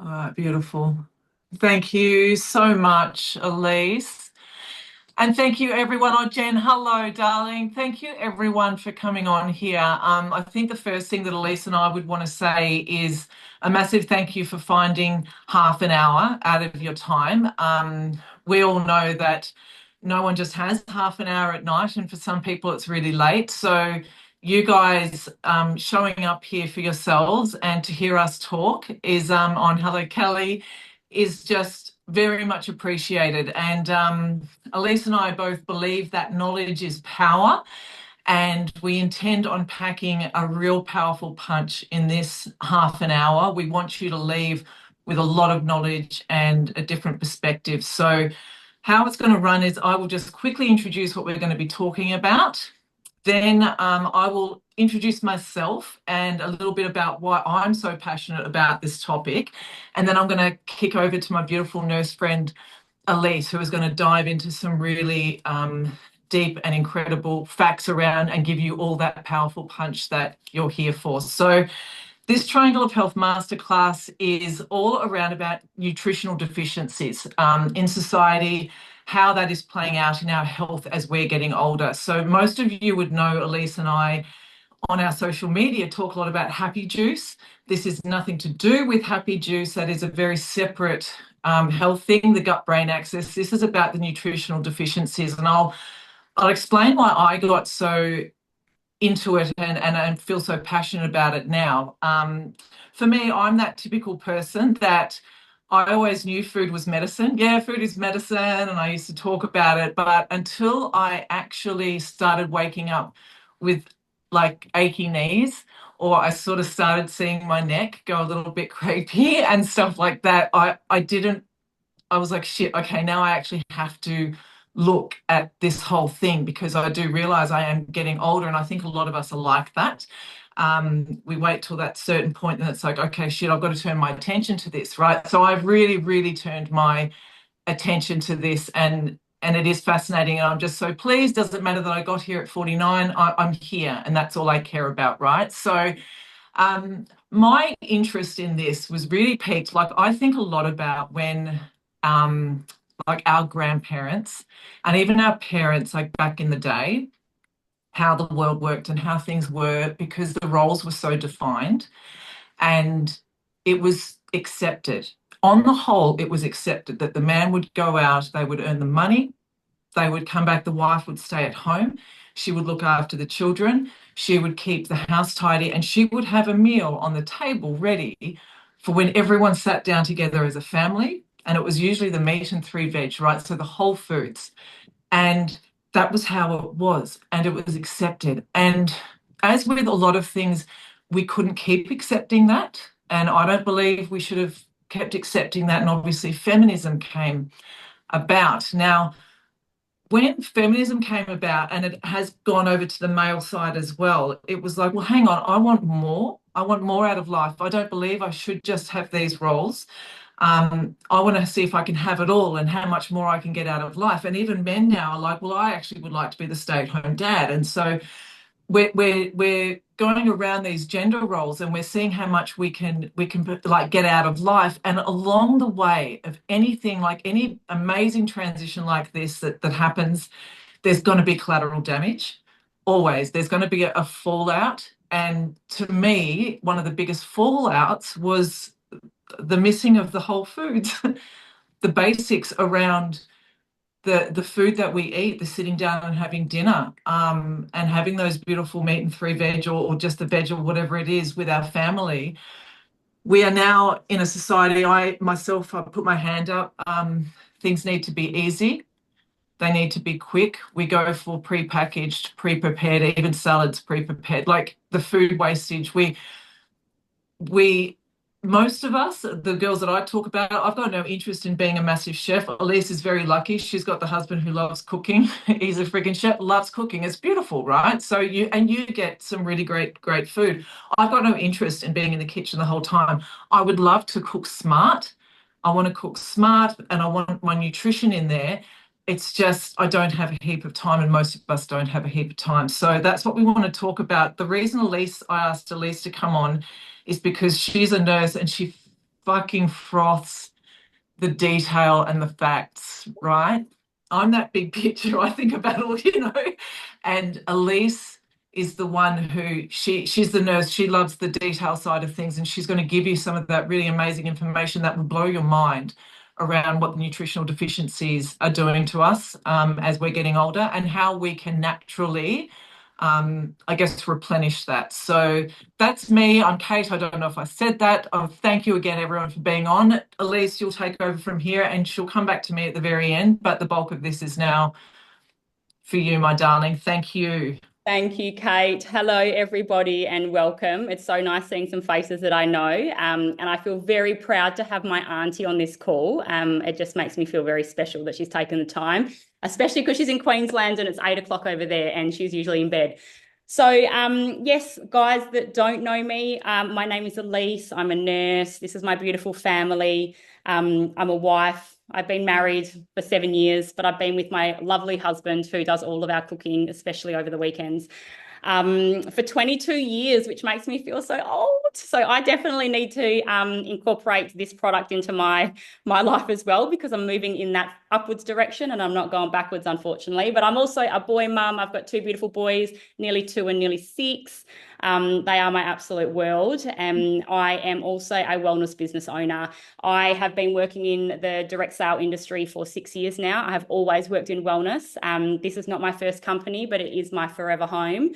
All right, beautiful. Thank you so much, Elise. And thank you, everyone. Oh, Jen, hello, darling. Thank you, everyone, for coming on here. I think the first thing that Elise and I would want to say is a massive thank you for finding half an hour out of your time. We all know that no one just has half an hour at night, and for some people, it's really late. So, you guys showing up here for yourselves and to hear us talk is on Hello Kelly is just very much appreciated. And Elise and I both believe that knowledge is power, and we intend on packing a real powerful punch in this half an hour. We want you to leave with a lot of knowledge and a different perspective. So, how it's going to run is I will just quickly introduce what we're going to be talking about. Then I will introduce myself and a little bit about why I'm so passionate about this topic. And then I'm going to kick over to my beautiful nurse friend, Elise, who is going to dive into some really deep and incredible facts around and give you all that powerful punch that you're here for. So, this Triangle of Health Masterclass is all around about nutritional deficiencies in society, how that is playing out in our health as we're getting older. So most of you would know Elise and I on our social media talk a lot about Happy Juice. This is nothing to do with Happy Juice. That is a very separate health thing, the gut-brain axis. This is about the nutritional deficiencies, and I'll explain why I got so into it and feel so passionate about it now. For me, I'm that typical person that I always knew food was medicine. Yeah, food is medicine, and I used to talk about it. But until I actually started waking up with like achy knees, or I sort of started seeing my neck go a little bit creepy and stuff like that, I didn't I was like, shit, okay, now I actually have to look at this whole thing because I do realize I am getting older, and I think a lot of us are like that. We wait till that certain point and it's like, okay, shit, I've got to turn my attention to this, right? So I've really, really turned my attention to this, and it is fascinating, and I'm just so pleased. Doesn't matter that I got here at 49, I'm here, and that's all I care about, right? So my interest in this was really peaked. Like, I think a lot about when, um, like, our grandparents and even our parents, like back in the day, how the world worked and how things were because the roles were so defined and it was accepted. On the whole, it was accepted that the man would go out, they would earn the money, they would come back, the wife would stay at home, she would look after the children, she would keep the house tidy, and she would have a meal on the table ready for when everyone sat down together as a family. And it was usually the meat and three veg, right? So the whole foods. And that was how it was, and it was accepted. And as with a lot of things, we couldn't keep accepting that. And I don't believe we should have kept accepting that. And obviously, feminism came about. Now, when feminism came about and it has gone over to the male side as well, it was like, well, hang on, I want more. I want more out of life. I don't believe I should just have these roles. I want to see if I can have it all and how much more I can get out of life. And even men now are like, well, I actually would like to be the stay-at-home dad. And so we're going around these gender roles and we're seeing how much we can like get out of life. And along the way of anything like any amazing transition like this that happens, there's going to be collateral damage. Always, there's going to be a fallout. And to me, one of the biggest fallouts was the missing of the whole foods, the basics around the food that we eat, the sitting down and having dinner, and having those beautiful meat and three veg or just the veg or whatever it is with our family. We are now in a society, I myself, I put my hand up, things need to be easy. They need to be quick. We go for pre-packaged, pre-prepared, even salads pre-prepared. Like the food wastage, we most of us, the girls that I talk about, I've got no interest in being a massive chef. Elise is very lucky. She's got the husband who loves cooking. He's a freaking chef, loves cooking. It's beautiful, right? So you get some really great food. I've got no interest in being in the kitchen the whole time. I would love to cook smart. I want to cook smart and I want my nutrition in there. It's just I don't have a heap of time, and most of us don't have a heap of time. So that's what we want to talk about. The reason I asked Elise to come on is because she's a nurse and she fucking froths the detail and the facts, right? I'm that big picture. I think about all, and Elise is the one who she's the nurse. She loves the detail side of things, and she's going to give you some of that really amazing information that will blow your mind around what the nutritional deficiencies are doing to us as we're getting older and how we can naturally, I guess, replenish that. So that's me. I'm Kate. I don't know if I said that. Thank you again, everyone, for being on. Elise, you'll take over from here and she'll come back to me at the very end, but the bulk of this is now for you, my darling. Thank you. Thank you, Kate. Hello, everybody, and welcome. It's so nice seeing some faces that I know, and I feel very proud to have my auntie on this call. It just makes me feel very special that she's taken the time, especially because she's in Queensland and it's 8 o'clock over there and she's usually in bed. So, yes, guys that don't know me, my name is Elise. I'm a nurse. This is my beautiful family. I'm a wife. I've been married for 7 years, but I've been with my lovely husband who does all of our cooking, especially over the weekends, for 22 years, which makes me feel so old. So I definitely need to incorporate this product into my life as well, because I'm moving in that upwards direction and I'm not going backwards, unfortunately. But I'm also a boy mum. I've got 2 beautiful boys, nearly 2 and nearly 6. They are my absolute world. And I am also a wellness business owner. I have been working in the direct sale industry for 6 years now. I have always worked in wellness. This is not my first company, but it is my forever home.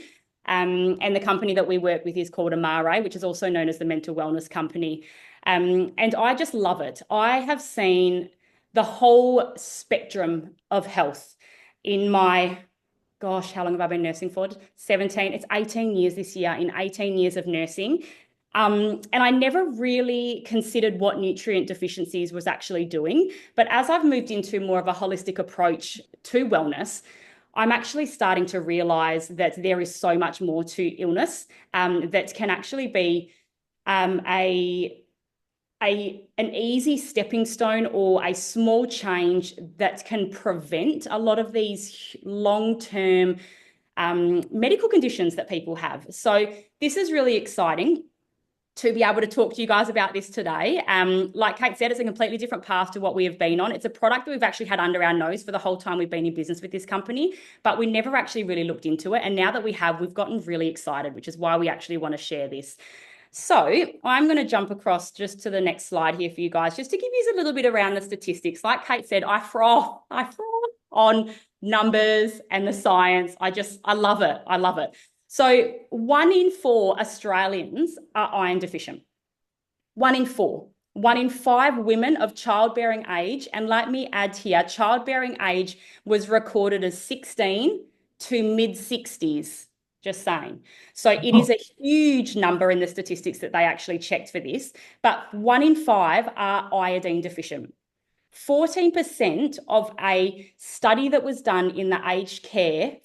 And the company that we work with is called Amare, which is also known as the Mental Wellness Company. And I just love it. I have seen the whole spectrum of health in my, gosh, how long have I been nursing for? 17, it's 18 years this year, in 18 years of nursing. And I never really considered what nutrient deficiencies was actually doing. But as I've moved into more of a holistic approach to wellness, I'm actually starting to realize that there is so much more to illness that can actually be an easy stepping stone or a small change that can prevent a lot of these long-term medical conditions that people have. So this is really exciting to be able to talk to you guys about this today. Like Kate said, it's a completely different path to what we have been on. It's a product that we've actually had under our nose for the whole time we've been in business with this company, but we never actually really looked into it. And now that we have, we've gotten really excited, which is why we actually want to share this. So I'm going to jump across just to the next slide here for you guys, just to give you a little bit around the statistics. Like Kate said, I froth on numbers and the science. I love it. I love it. So 1 in 4 Australians are iron deficient. 1 in 4. 1 in 5 women of childbearing age, and let me add here, childbearing age was recorded as 16 to mid-60s, just saying. So it is a huge number in the statistics that they actually checked for this, but 1 in 5 are iodine deficient. 14% of a study that was done in the aged care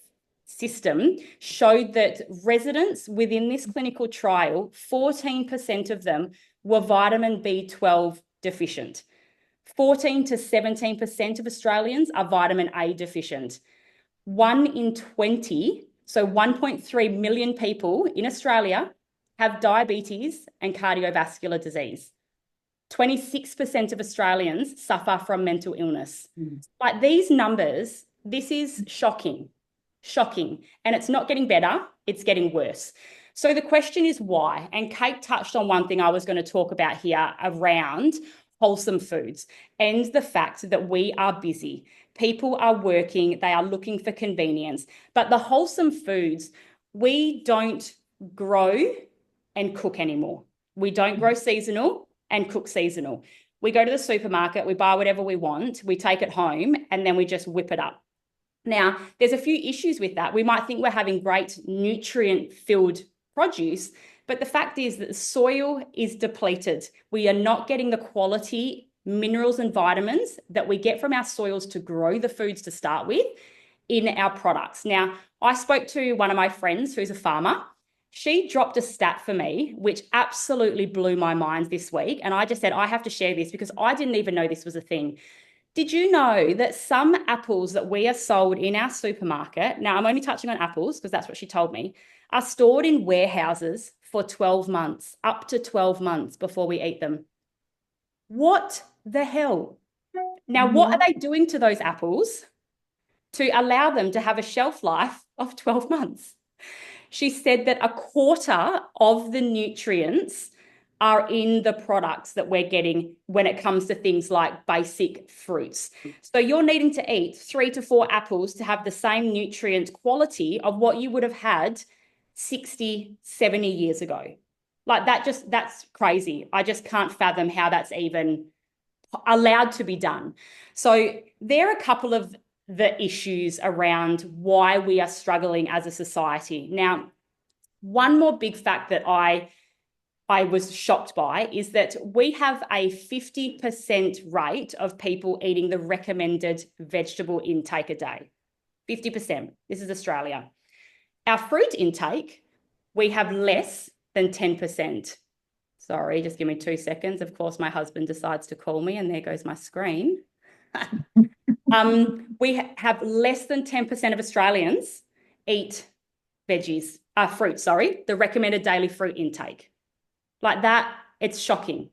system showed that residents within this clinical trial, 14% of them were vitamin B12 deficient. 14 to 17% of Australians are vitamin A deficient. 1 in 20, so 1.3 million people in Australia have diabetes and cardiovascular disease. 26% of Australians suffer from mental illness. Like these numbers, this is shocking. Shocking. And it's not getting better, it's getting worse. So the question is why? And Kate touched on one thing I was going to talk about here around wholesome foods and the fact that we are busy. People are working, they are looking for convenience. But the wholesome foods, we don't grow and cook anymore. We don't grow seasonal and cook seasonal. We go to the supermarket, we buy whatever we want, we take it home, and then we just whip it up. Now, there's a few issues with that. We might think we're having great nutrient-filled produce, but the fact is that the soil is depleted. We are not getting the quality minerals and vitamins that we get from our soils to grow the foods to start with in our products. Now, I spoke to one of my friends who's a farmer. She dropped a stat for me, which absolutely blew my mind this week. And I just said, I have to share this because I didn't even know this was a thing. Did you know that some apples that we are sold in our supermarket, now I'm only touching on apples because that's what she told me, are stored in warehouses for 12 months, up to 12 months before we eat them? What the hell? Now, what are they doing to those apples to allow them to have a shelf life of 12 months? She said that a quarter of the nutrients are in the products that we're getting when it comes to things like basic fruits. So you're needing to eat 3 to 4 apples to have the same nutrient quality of what you would have had 60, 70 years ago. Like that's crazy. I just can't fathom how that's even allowed to be done. So there are a couple of the issues around why we are struggling as a society. Now, one more big fact that I was shocked by is that we have a 50% rate of people eating the recommended vegetable intake a day. 50%. This is Australia. Our fruit intake, we have less than 10%. Sorry, just give me 2 seconds. Of course, my husband decides to call me and there goes my screen. We have less than 10% of Australians eat fruit, the recommended daily fruit intake. Like that, it's shocking.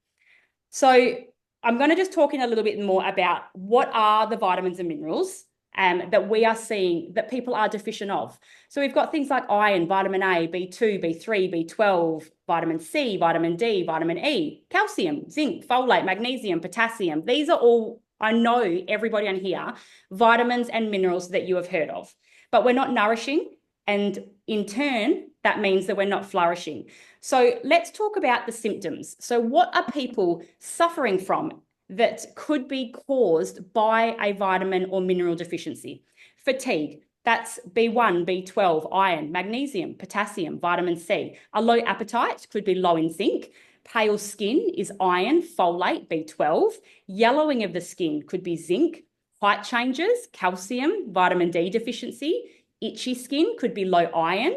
So I'm going to just talk in a little bit more about what are the vitamins and minerals that we are seeing that people are deficient of. So we've got things like iron, vitamin A, B2, B3, B12, vitamin C, vitamin D, vitamin E, calcium, zinc, folate, magnesium, potassium. These are all, I know everybody on here, vitamins and minerals that you have heard of, but we're not nourishing. And in turn, that means that we're not flourishing. So let's talk about the symptoms. So what are people suffering from that could be caused by a vitamin or mineral deficiency? Fatigue, that's B1, B12, iron, magnesium, potassium, vitamin C. A low appetite could be low in zinc. Pale skin is iron, folate, B12. Yellowing of the skin could be zinc. Height changes, calcium, vitamin D deficiency. Itchy skin could be low iron.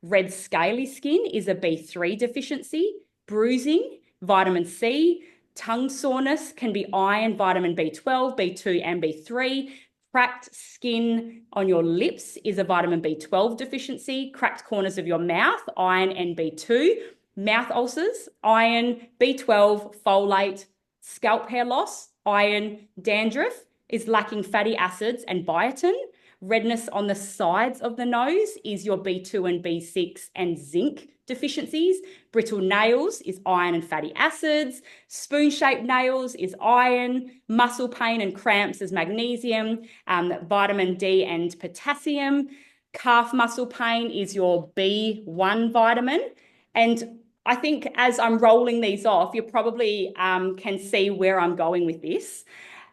Red scaly skin is a B3 deficiency. Bruising, vitamin C. Tongue soreness can be iron, vitamin B12, B2 and B3. Cracked skin on your lips is a vitamin B12 deficiency. Cracked corners of your mouth, iron and B2. Mouth ulcers, iron, B12, folate. Scalp hair loss, iron. Dandruff is lacking fatty acids and biotin. Redness on the sides of the nose is your B2 and B6 and zinc deficiencies. Brittle nails is iron and fatty acids. Spoon-shaped nails is iron. Muscle pain and cramps is magnesium. Vitamin D and potassium. Calf muscle pain is your B1 vitamin. And I think as I'm rolling these off, you probably can see where I'm going with this.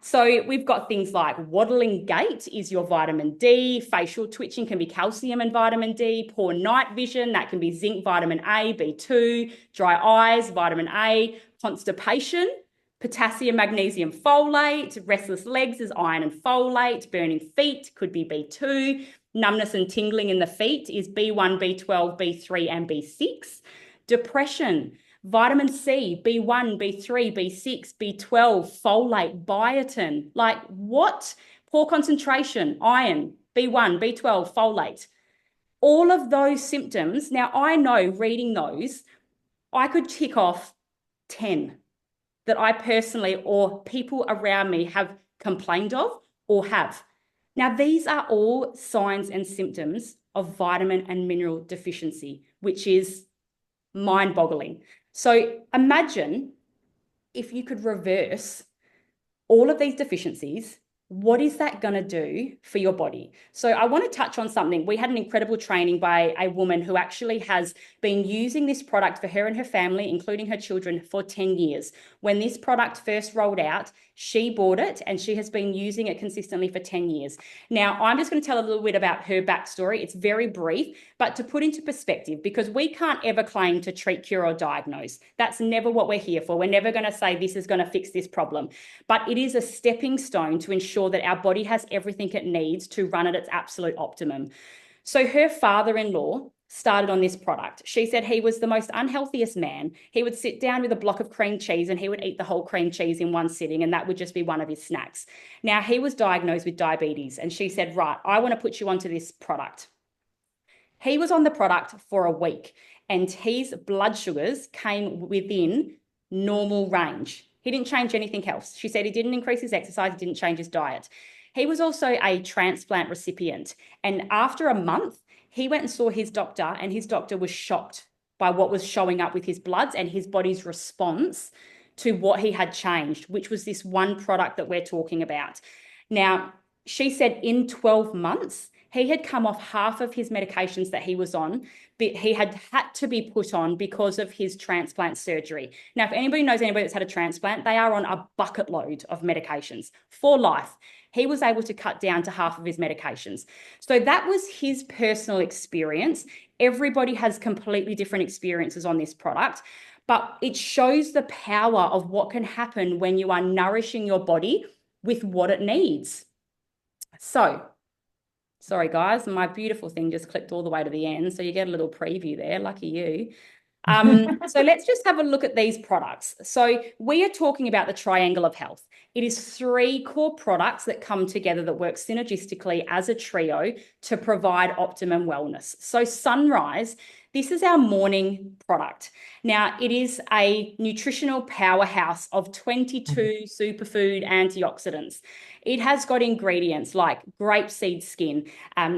So we've got things like waddling gait is your vitamin D, facial twitching can be calcium and vitamin D, poor night vision, that can be zinc, vitamin A, B2, dry eyes, vitamin A, constipation, potassium, magnesium, folate, restless legs is iron and folate, burning feet could be B2, numbness and tingling in the feet is B1, B12, B3 and B6, depression, vitamin C, B1, B3, B6, B12, folate, biotin. Like what? Poor concentration, iron, B1, B12, folate. All of those symptoms. Now, I know reading those, I could tick off 10 that I personally or people around me have complained of or have. Now, these are all signs and symptoms of vitamin and mineral deficiency, which is mind-boggling. So imagine if you could reverse all of these deficiencies, what is that going to do for your body? So I want to touch on something. We had an incredible training by a woman who actually has been using this product for her and her family, including her children, for 10 years. When this product first rolled out, she bought it and she has been using it consistently for 10 years. Now, I'm just going to tell a little bit about her backstory. It's very brief, but to put into perspective, because we can't ever claim to treat, cure, or diagnose. That's never what we're here for. We're never going to say this is going to fix this problem, but it is a stepping stone to ensure that our body has everything it needs to run at its absolute optimum. So her father-in-law started on this product. She said he was the most unhealthiest man. He would sit down with a block of cream cheese and he would eat the whole cream cheese in one sitting, and that would just be one of his snacks. Now, he was diagnosed with diabetes, and she said, right, I want to put you onto this product. He was on the product for a week and his blood sugars came within normal range. He didn't change anything else. She said he didn't increase his exercise, he didn't change his diet. He was also a transplant recipient. And after a month, he went and saw his doctor, and his doctor was shocked by what was showing up with his bloods and his body's response to what he had changed, which was this one product that we're talking about. Now, she said in 12 months, he had come off half of his medications that he was on, but he had to be put on because of his transplant surgery. Now, if anybody knows anybody that's had a transplant, they are on a bucket load of medications for life. He was able to cut down to half of his medications. So that was his personal experience. Everybody has completely different experiences on this product, but it shows the power of what can happen when you are nourishing your body with what it needs. So, sorry guys, my beautiful thing just clicked all the way to the end, so you get a little preview there, lucky you. So let's just have a look at these products. So we are talking about the triangle of health. It is 3 core products that come together that work synergistically as a trio to provide optimum wellness. So Sunrise, this is our morning product. Now, it is a nutritional powerhouse of 22 superfood antioxidants. It has got ingredients like grapeseed skin,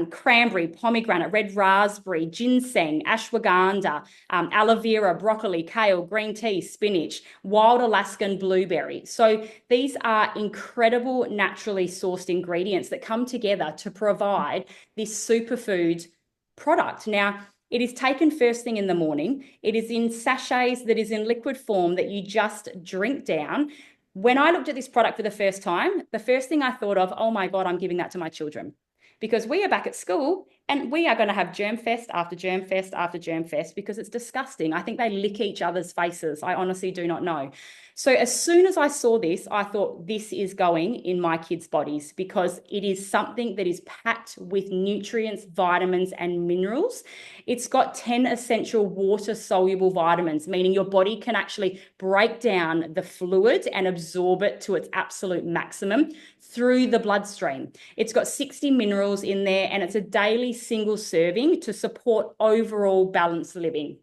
cranberry, pomegranate, red raspberry, ginseng, ashwagandha, aloe vera, broccoli, kale, green tea, spinach, wild Alaskan blueberry. So these are incredible naturally sourced ingredients that come together to provide this superfood product. Now, it is taken first thing in the morning. It is in sachets that is in liquid form that you just drink down. When I looked at this product for the first time, the first thing I thought of, oh my God, I'm giving that to my children. Because we are back at school and we are going to have germ fest after germ fest after germ fest because it's disgusting. I think they lick each other's faces. I honestly do not know. So as soon as I saw this, I thought this is going in my kids' bodies because it is something that is packed with nutrients, vitamins, and minerals. It's got 10 essential water-soluble vitamins, meaning your body can actually break down the fluid and absorb it to its absolute maximum through the bloodstream. It's got 60 minerals in there, and it's a daily single serving to support overall balanced living.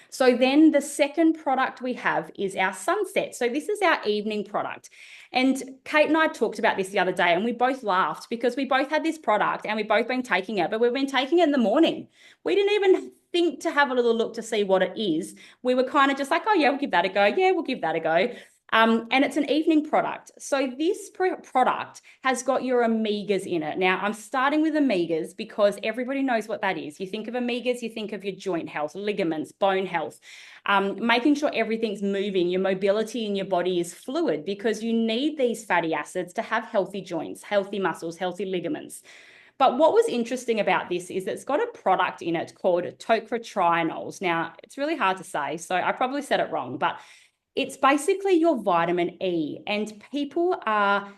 So then the second product we have is our Sunset. So this is our evening product. And Kate and I talked about this the other day and we both laughed because we both had this product and we've both been taking it, but we've been taking it in the morning. We didn't even think to have a little look to see what it is. We were kind of just like, oh yeah, we'll give that a go. Yeah, we'll give that a go. And it's an evening product. So this product has got your omegas in it. Now, I'm starting with omegas because everybody knows what that is. You think of omegas, you think of your joint health, ligaments, bone health, making sure everything's moving, your mobility in your body is fluid because you need these fatty acids to have healthy joints, healthy muscles, healthy ligaments. But what was interesting about this is it's got a product in it called tocotrienols. Now, it's really hard to say, so I probably said it wrong, but it's basically your vitamin E, and people are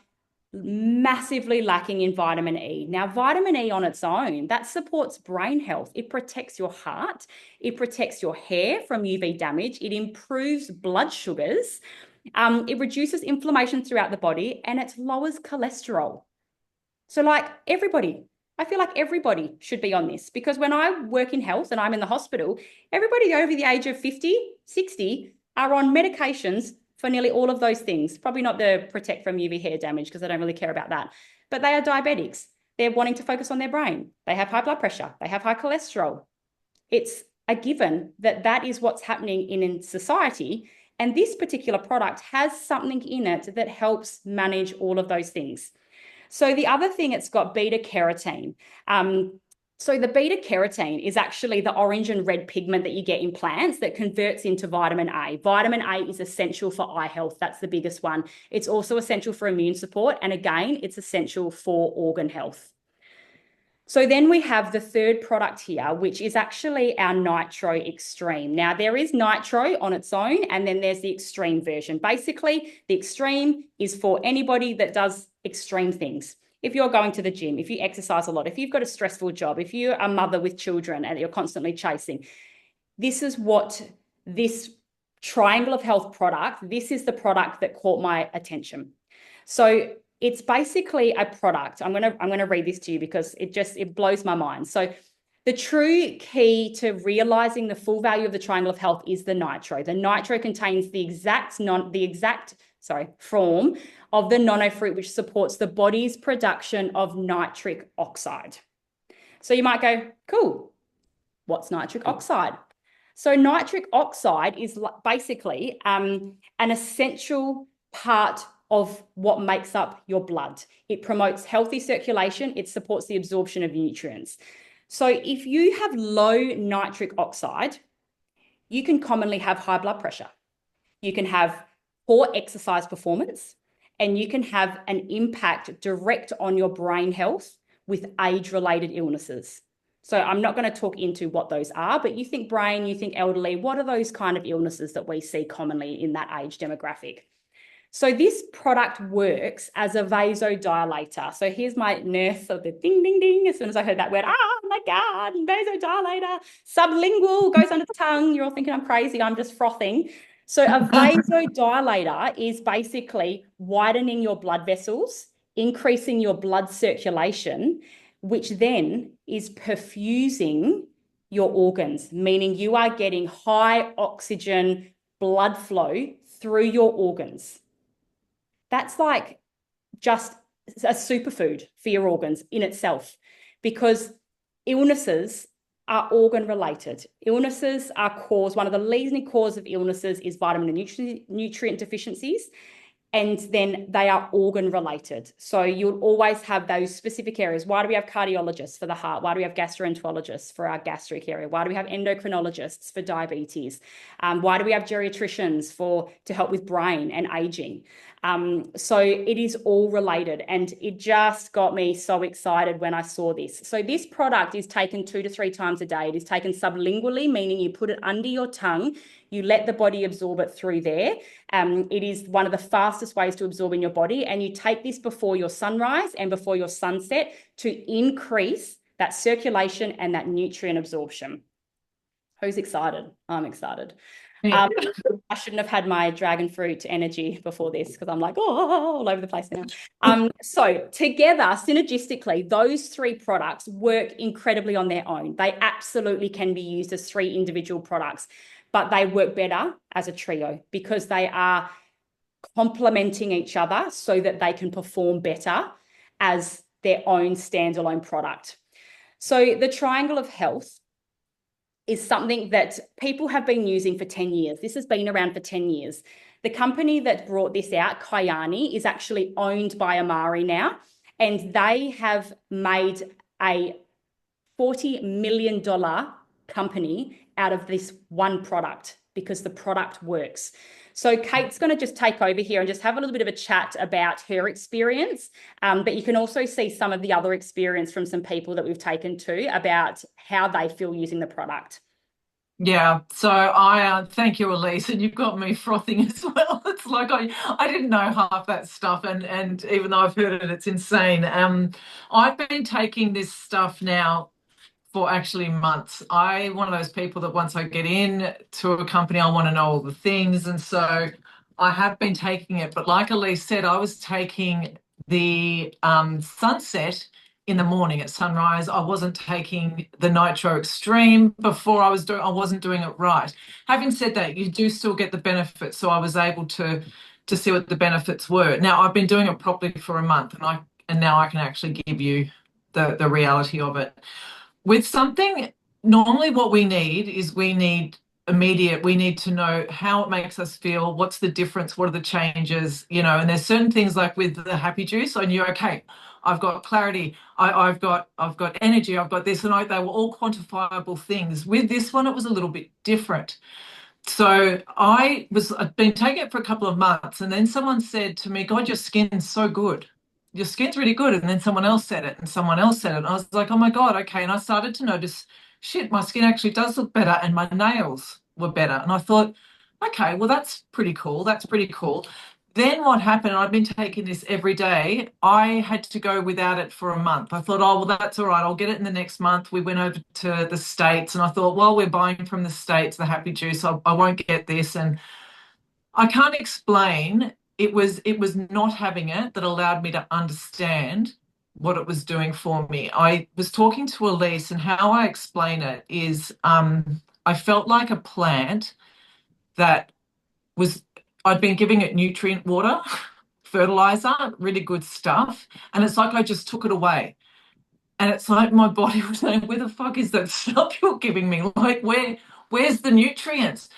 massively lacking in vitamin E. Now, vitamin E on its own, that supports brain health. It protects your heart. It protects your hair from UV damage. It improves blood sugars. It reduces inflammation throughout the body, and it lowers cholesterol. So like everybody, I feel like everybody should be on this because when I work in health and I'm in the hospital, everybody over the age of 50, 60 are on medications for nearly all of those things. Probably not the protect from UV hair damage because I don't really care about that. But they are diabetics. They're wanting to focus on their brain. They have high blood pressure. They have high cholesterol. It's a given that that is what's happening in society. And this particular product has something in it that helps manage all of those things. So the other thing, it's got beta carotene. So the beta carotene is actually the orange and red pigment that you get in plants that converts into vitamin A. Vitamin A is essential for eye health. That's the biggest one. It's also essential for immune support. And again, it's essential for organ health. So then we have the third product here, which is actually our Nitro Extreme. Now, there is Nitro on its own, and then there's the extreme version. Basically, the extreme is for anybody that does extreme things. If you're going to the gym, if you exercise a lot, if you've got a stressful job, if you're a mother with children and you're constantly chasing, this is what this triangle of health product, this is the product that caught my attention. So it's basically a product. I'm going to read this to you because it blows my mind. So The true key to realizing the full value of the triangle of health is the nitro. The nitro contains the exact form of the nonofruit, which supports the body's production of nitric oxide. So you might go, cool, what's nitric oxide? So nitric oxide is basically an essential part of what makes up your blood. It promotes healthy circulation. It supports the absorption of nutrients. So if you have low nitric oxide, you can commonly have high blood pressure. You can have poor exercise performance, and you can have an impact direct on your brain health with age-related illnesses. So I'm not going to talk into what those are, but you think brain, you think elderly, what are those kind of illnesses that we see commonly in that age demographic? So this product works as a vasodilator. So here's my nurse of the ding, ding, ding. As soon as I heard that word, oh my God, vasodilator, sublingual, goes under the tongue. You're all thinking I'm crazy. I'm just frothing. So a vasodilator is basically widening your blood vessels, increasing your blood circulation, which then is perfusing your organs, meaning you are getting high oxygen blood flow through your organs. That's like just a superfood for your organs in itself, because illnesses are organ related. Illnesses are caused, one of the leading causes of illnesses is vitamin and nutrient deficiencies. And then they are organ related. So you'll always have those specific areas. Why do we have cardiologists for the heart? Why do we have gastroenterologists for our gastric area? Why do we have endocrinologists for diabetes? Why do we have geriatricians to help with brain and aging? So it is all related, and it just got me so excited when I saw this. So this product is taken 2 to 3 times a day. It is taken sublingually, meaning you put it under your tongue, you let the body absorb it through there. It is one of the fastest ways to absorb in your body, and you take this before your sunrise and before your sunset to increase that circulation and that nutrient absorption. Who's excited? I'm excited. Yeah. I shouldn't have had my dragon fruit energy before this, because I'm like, oh, all over the place now. So together, synergistically, those 3 products work incredibly on their own. They absolutely can be used as 3 individual products, but they work better as a trio because they are complementing each other so that they can perform better as their own standalone product. So the triangle of health is something that people have been using for 10 years. This has been around for 10 years. The company that brought this out, Kyani, is actually owned by Amari now, and they have made a $40 million company out of this one product because the product works. So Kate's going to just take over here and just have a little bit of a chat about her experience. But you can also see some of the other experience from some people that we've taken to about how they feel using the product. Yeah, so I thank you, Elise, and you've got me frothing as well. It's like I didn't know half that stuff, and even though I've heard it, it's insane. I've been taking this stuff now for actually months. One of those people that once I get in to a company, I want to know all the things. And so I have been taking it. But like Elise said, I was taking the Sunset in the morning at sunrise. I wasn't taking the Nitro Extreme before I wasn't doing it right. Having said that, you do still get the benefits. So I was able to see what the benefits were. Now I've been doing it properly for a month, and now I can actually give you the reality of it. With something, normally what we need immediate, we need to know how it makes us feel, what's the difference, what are the changes, and there's certain things like with the Happy Juice, I knew, okay, I've got clarity, I've got energy, I've got this, and they were all quantifiable things. With this one, it was a little bit different. So I'd been taking it for a couple of months, and then someone said to me, God, your skin's so good. Your skin's really good. And then someone else said it, and someone else said it. And I was like, oh my God, okay. And I started to notice, shit, my skin actually does look better, and my nails were better. And I thought, okay, well, that's pretty cool. That's pretty cool. Then what happened, I've been taking this every day. I had to go without it for a month. I thought, oh, well, that's all right. I'll get it in the next month. We went over to the States, and I thought, well, we're buying from the States, the Happy Juice. I won't get this. And I can't explain. It was not having it that allowed me to understand what it was doing for me. I was talking to Elise, and how I explain it is I felt like a plant that was, I'd been giving it nutrient water, fertilizer, really good stuff. And it's like I just took it away. And it's like my body was saying, where the fuck is that stuff you're giving me? Like, where's the nutrients?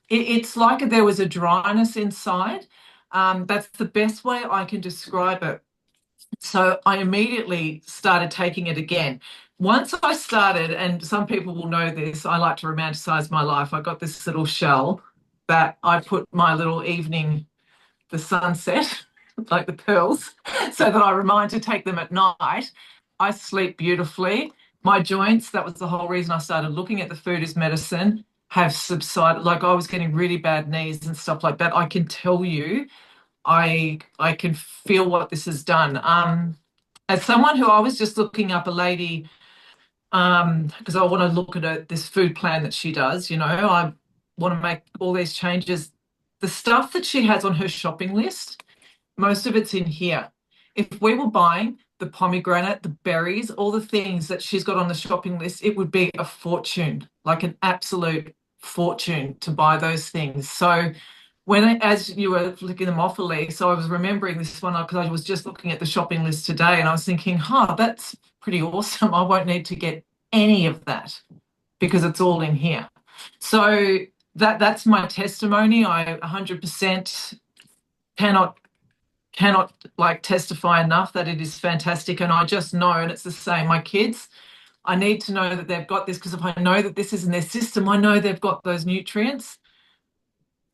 It's like there was a dryness inside. That's the best way I can describe it. So I immediately started taking it again. Once I started, and some people will know this, I like to romanticize my life. I got this little shell that I put my little evening, the sunset, like the pearls, so that I remind to take them at night. I sleep beautifully. My joints, that was the whole reason I started looking at the food as medicine, have subsided. Like I was getting really bad knees and stuff like that. I can tell you, I can feel what this has done. As someone who I was just looking up a lady, because I want to look at this food plan that she does, I want to make all these changes. The stuff that she has on her shopping list, most of it's in here. If we were buying the pomegranate, the berries, all the things that she's got on the shopping list, it would be a fortune, like an absolute fortune to buy those things. So as you were flicking them off, Elise, so I was remembering this one because I was just looking at the shopping list today and I was thinking, that's pretty awesome. I won't need to get any of that because it's all in here. So that's my testimony. I 100% cannot like testify enough that it is fantastic. And I just know, and it's the same, my kids, I need to know that they've got this, because if I know that this is in their system, I know they've got those nutrients.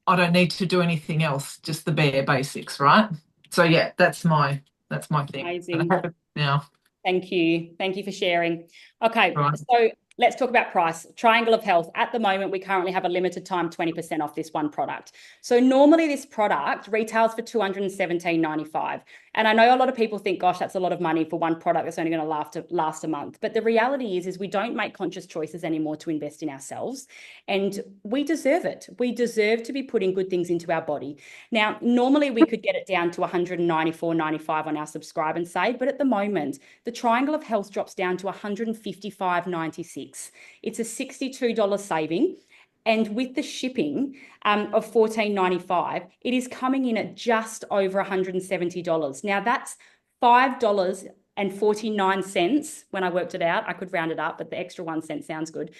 I don't need to do anything else, just the bare basics, right? So yeah, that's my thing. Amazing. Now. Thank you. Thank you for sharing. Okay, Right. so let's talk about price. Triangle of Health. At the moment, we currently have a limited time 20% off this one product. So normally this product retails for $217.95. And I know a lot of people think, gosh, that's a lot of money for one product that's only going to last a month. But the reality is we don't make conscious choices anymore to invest in ourselves. And we deserve it. We deserve to be putting good things into our body. Now, normally we could get it down to $194.95 on our subscribe and save. But at the moment, the Triangle of Health drops down to $155.96. It's a $62 saving. And with the shipping of $14.95, it is coming in at just over $170. Now that's $5.49. When I worked it out, I could round it up, but the extra 1 cent sounds good.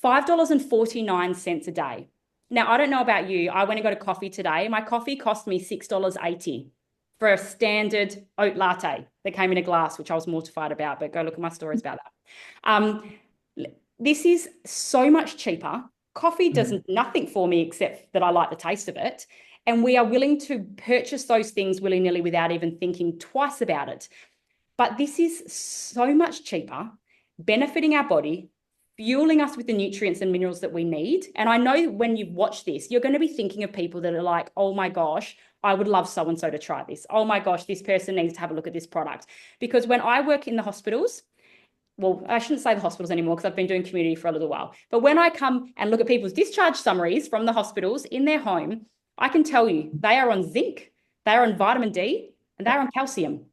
$5.49 a day. Now, I don't know about you. I went and got a coffee today. My coffee cost me $6.80 for a standard oat latte that came in a glass, which I was mortified about, but go look at my stories about that. This is so much cheaper. Coffee does nothing for me except that I like the taste of it. And we are willing to purchase those things willy-nilly without even thinking twice about it. But this is so much cheaper, benefiting our body, fueling us with the nutrients and minerals that we need. And I know when you've watched this, you're going to be thinking of people that are like, oh my gosh, I would love so-and-so to try this. Oh my gosh, this person needs to have a look at this product. Because when I work in the hospitals, well, I shouldn't say the hospitals anymore because I've been doing community for a little while. But when I come and look at people's discharge summaries from the hospitals in their home, I can tell you they are on zinc, they are on vitamin D, and they're on calcium.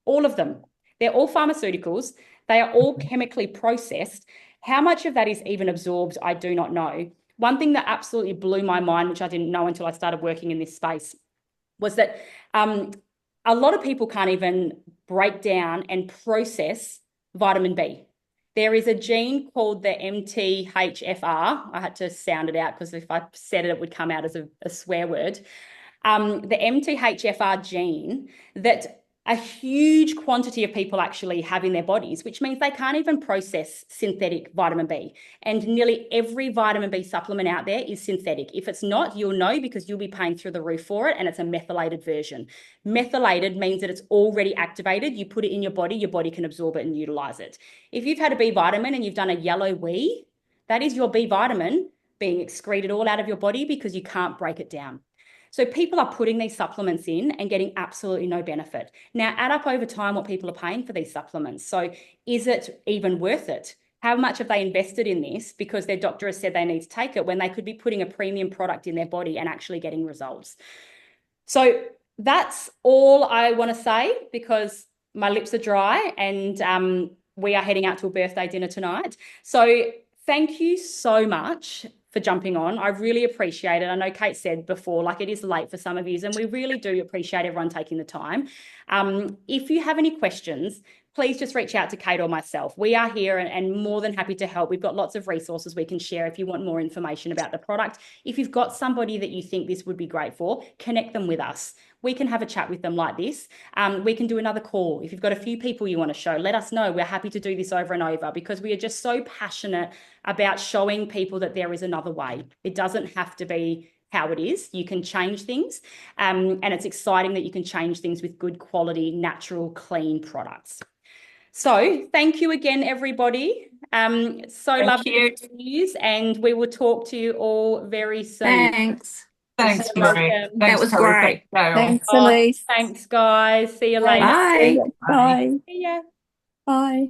All of them. They're all pharmaceuticals. They are all chemically processed. How much of that is even absorbed, I do not know. One thing that absolutely blew my mind, which I didn't know until I started working in this space, was that a lot of people can't even break down and process vitamin B. There is a gene called the MTHFR. I had to sound it out because if I said it, it would come out as a swear word. The MTHFR gene that a huge quantity of people actually have in their bodies, which means they can't even process synthetic vitamin B. And nearly every vitamin B supplement out there is synthetic. If it's not, you'll know because you'll be paying through the roof for it, and it's a methylated version. Methylated means that it's already activated. You put it in your body can absorb it and utilize it. If you've had a B vitamin and you've done a yellow wee, that is your B vitamin being excreted all out of your body because you can't break it down. So people are putting these supplements in and getting absolutely no benefit. Now, add up over time what people are paying for these supplements. So is it even worth it? How much have they invested in this because their doctor has said they need to take it when they could be putting a premium product in their body and actually getting results? So that's all I want to say because my lips are dry, and we are heading out to a birthday dinner tonight. So thank you so much for jumping on. I really appreciate it. I know Kate said before, like, it is late for some of you, and we really do appreciate everyone taking the time. If you have any questions, please just reach out to Kate or myself. We are here and more than happy to help. We've got lots of resources we can share if you want more information about the product. If you've got somebody that you think this would be great for, connect them with us. We can have a chat with them like this. We can do another call. If you've got a few people you want to show, let us know. We're happy to do this over and over, because we are just so passionate about showing people that there is another way. It doesn't have to be how it is. You can change things. And it's exciting that you can change things with good quality, natural, clean products. So thank you again, everybody. So lovely to see you, and we will talk to you all very soon. Thanks. Thanks, You're Marie. welcome. That Thanks, was Kelly. great. Thanks, Gail. Thanks, Oh, Elise. thanks, guys. See you later. Bye. Bye. See ya. Bye.